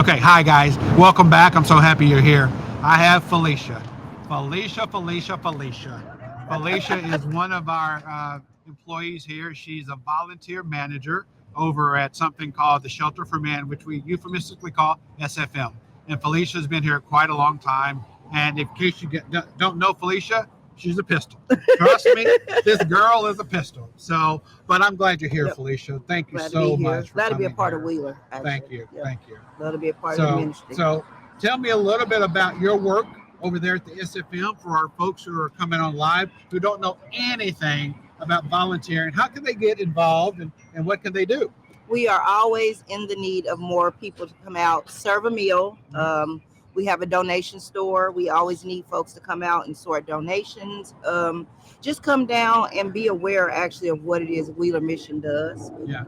Okay, hi guys. Welcome back. I'm so happy you're here. I have Felicia. Felicia is one of our employees here. She's a volunteer manager over at something called the Shelter for Men, which we euphemistically call SFM. And Felicia's been here quite a long time. And in case you don't know Felicia, she's a pistol. Trust me, this girl is a pistol. So, but I'm glad you're here, yep. Felicia. Thank you so much. Glad to be a part of Wheeler. Actually. Thank you. Yep. Thank you. Glad to be a part of the ministry. So, tell me a little bit about your work over there at the SFM for our folks who are coming on live who don't know anything about volunteering. How can they get involved and what can they do? We are always in the need of more people to come out, serve a meal. We have a donation store. We always need folks to come out and sort donations. Just come down and be aware actually of what it is Wheeler Mission does. Yeah.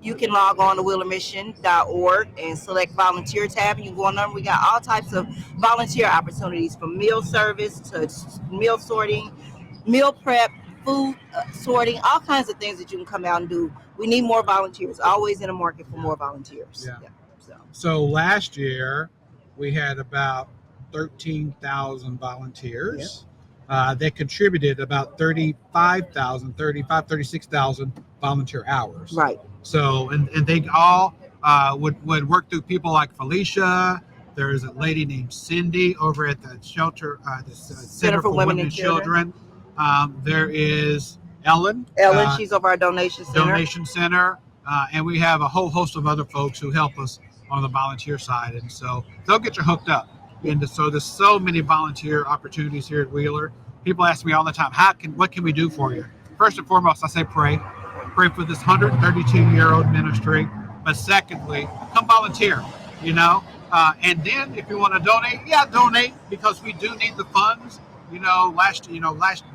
You can log on to wheelermission.org and select volunteer tab and you go on there. We got all types of volunteer opportunities from meal service to meal sorting, meal prep, food sorting, all kinds of things that you can come out and do. We need more volunteers, always in the market for more volunteers. Yeah. So last year we had about 13,000 volunteers. Yep. They contributed about 36,000 volunteer hours. Right. So, and they all would work through people like Felicia. There's a lady named Cindy over at the shelter, the Center for Women and Children. There is Ellen. She's over our donation center. And we have a whole host of other folks who help us on the volunteer side. And so they'll get you hooked up. And so there's so many volunteer opportunities here at Wheeler. People ask me all the time, what can we do for you? First and foremost, I say pray. Pray for this 132-year-old ministry. But secondly, come volunteer, and then if you want to donate, donate, because we do need the funds.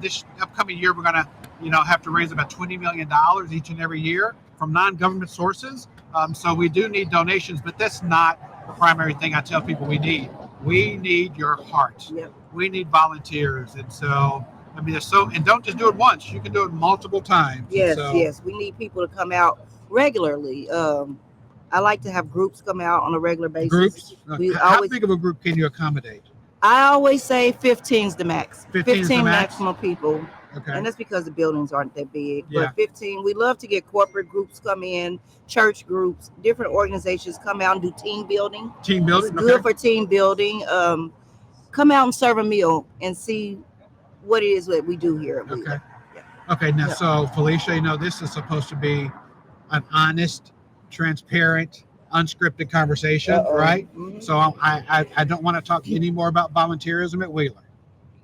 This upcoming year, we're going to, have to raise about $20 million each and every year from non-government sources. So we do need donations, but that's not the primary thing I tell people we need. We need your heart. Yep. We need volunteers. And so, and don't just do it once. You can do it multiple times. Yes. We need people to come out regularly. I like to have groups come out on a regular basis. Groups? How big of a group can you accommodate? I always say 15's the max. 15 maximum people. Okay. And that's because the buildings aren't that big. Yeah. But 15, we love to get corporate groups come in, church groups, different organizations come out and do team building. Team building? It's good for team building. Come out and serve a meal and see what it is that we do here at Wheeler. Okay. Now, so Felicia, this is supposed to be an honest, transparent, unscripted conversation, right? Mm-hmm. So I don't want to talk any more about volunteerism at Wheeler.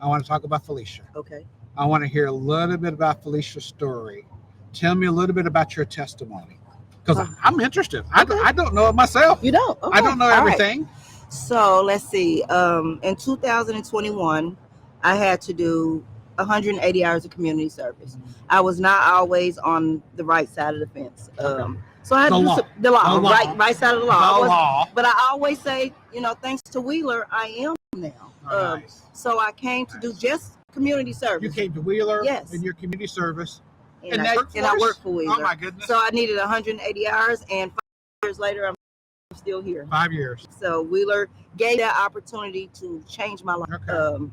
I want to talk about Felicia. Okay. I want to hear a little bit about Felicia's story. Tell me a little bit about your testimony, because I'm interested. Okay. I don't know it myself. You don't? Okay. I don't know everything. Right. So let's see. In 2021, I had to do 180 hours of community service. I was not always on the right side of the fence. So I had to do the law. Right side of the law. But I always say, thanks to Wheeler, I am now. Nice. So I came to do just community service. You came to Wheeler in your community service. And I worked for Wheeler. Oh my goodness. So I needed 180 hours, and 5 years later, I'm still here. 5 years. So Wheeler gave that opportunity to change my life. Okay.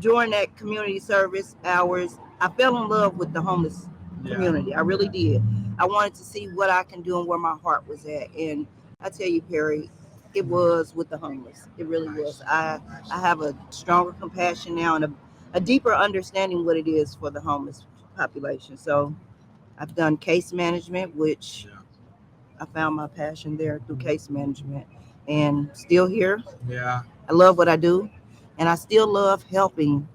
During that community service hours, I fell in love with the homeless community. I really did. I wanted to see what I can do and where my heart was at. And I tell you, Perry, it was with the homeless. It really was. I have a stronger compassion now and a deeper understanding what it is for the homeless population. So I've done case management, which I found my passion there through case management, and still here. Yeah. I love what I do, and I still love helping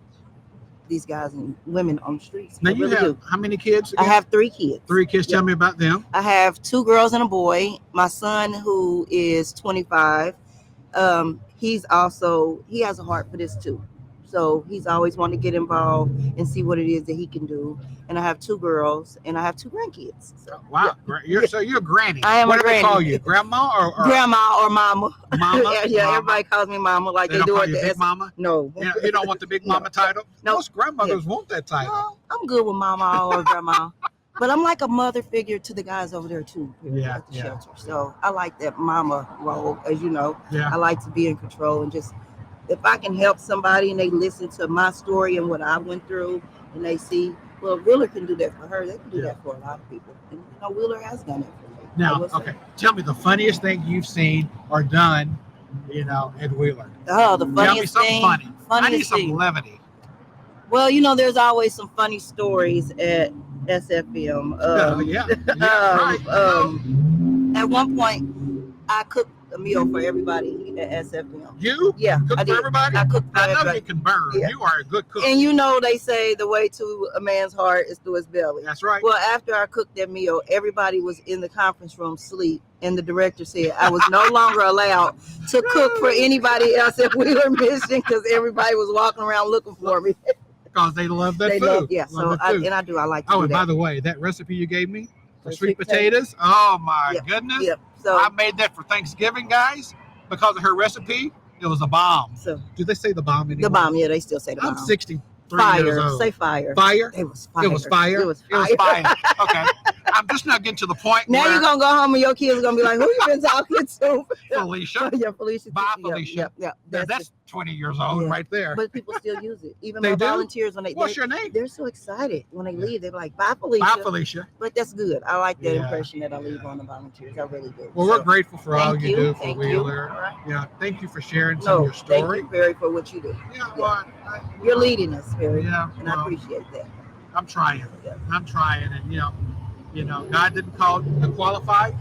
these guys and women on the streets. Now you have how many kids again? I have 3 kids. 3 kids. Tell me about them. I have 2 girls and a boy. My son, who is 25, he has a heart for this too. So he's always wanted to get involved and see what it is that he can do. And I have 2 girls and I have 2 grandkids. So, wow. You're a granny. I am what a granny. What do they call you? Grandma or Grandma or mama? Mama? Yeah, everybody calls me mama like they do at the big mama? No. You don't want the big mama title? No. Most grandmothers want that title. No, I'm good with mama or grandma. But I'm like a mother figure to the guys over there too, Yeah, at the yeah. shelter. So I like that mama role, as you know. Yeah. I like to be in control and just if I can help somebody and they listen to my story and what I went through and they see, well, Wheeler can do that for her. They can do that for a lot of people. And you know, Wheeler has done it for me. Now, okay, tell me the funniest thing you've seen or done, you know, at Wheeler. Oh, the Tell me funniest something thing. funny. I need Funniest some thing. levity. Well, you know, there's always some funny stories at SFM. Yeah, right. At one point, I cooked a meal for everybody at SFM. You? Yeah, Cook I for did. everybody? I cooked for I know everybody. you can burn. Yeah. You are a good cook. And you know, they say the way to a man's heart is through his belly. That's right. Well, after I cooked that meal, everybody was in the conference room asleep, and the director said I was no longer allowed to cook for anybody else at Wheeler Mission because everybody was walking around looking for me. Because they love that They food. love, yeah. Love So that food. I do. I like to Oh, do and that. by the way, that recipe you gave me for For sweet sweet potatoes. Oh my goodness. Yep. So I made that for Thanksgiving, guys, because of her recipe. It was a bomb. So do they say the bomb anymore? the bomb, yeah, they still say the bomb. I'm 63 fire. years old. Say fire. Fire? It was fire. It was fire. It was fire. It was fire. Okay. I'm just not getting to the point Now where you're gonna go home and your kids are gonna be like, "Who you been talking to?" Felicia. Yeah, Felicia. Bye, Yeah, Felicia. Yeah. That's 20 years old right there. But people still use it. Even They my do? volunteers when What's your name? they're so excited when they leave. They're like, "Bye, Felicia." Bye, Felicia. But that's good. I like that Yeah. impression that I leave on the volunteers. I really do. Well, So, we're grateful for all thank you you. do for Thank Wheeler. you. All right. Yeah, thank you for sharing some of No, your story. thank you, Barry, for what you do. Yeah, well, You're leading us, Barry, Yeah, and I well, appreciate that. I'm trying. Yeah. I'm trying, and you know, God didn't call the qualified;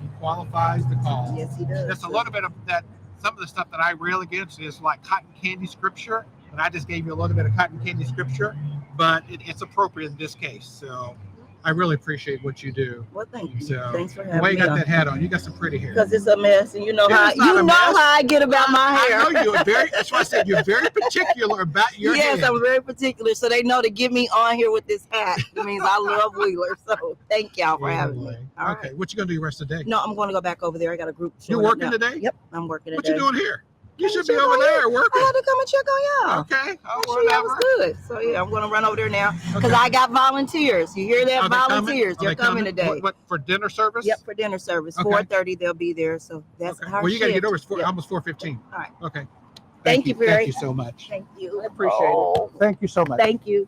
He qualifies the called. Yes, he does. That's a little bit of that. Some of the stuff that I rail against is like cotton candy scripture, and I just gave you a little bit of cotton candy scripture, but it's appropriate in this case. So I really appreciate what you do. Well, thank you. So Thanks for the having way you me got on. that hat on, you got some pretty hair. Because it's a mess, and you know It how is not a mess. I get about my hair. I know you're very. That's why I said you're very particular about your Yes, hair. I'm very particular, so they know to get me on here with this hat. It means I love Wheeler. So thank y'all for having me. All Okay, right. what you gonna do the rest of the day? No, I'm going to go back over there. I got a group. You showing up working now. today? Yep, I'm working What today. you doing here? You Come should and be check over on there you. working. I had to come and check on y'all. Okay. Oh, Make sure y'all whatever. was good. So yeah, I'm going to run over there now because Okay. I got volunteers. You hear that? Are they coming? Volunteers. Are They're they coming today. What for dinner service? Yep, for dinner service. Okay. 4:30 they'll be there. So that's Okay. our Well, you got to get shift. over. It's Yep. almost 4:15. All right. Okay. Thank you, Barry. Thank you so much. Thank you. I appreciate it. Thank you so much. Thank you.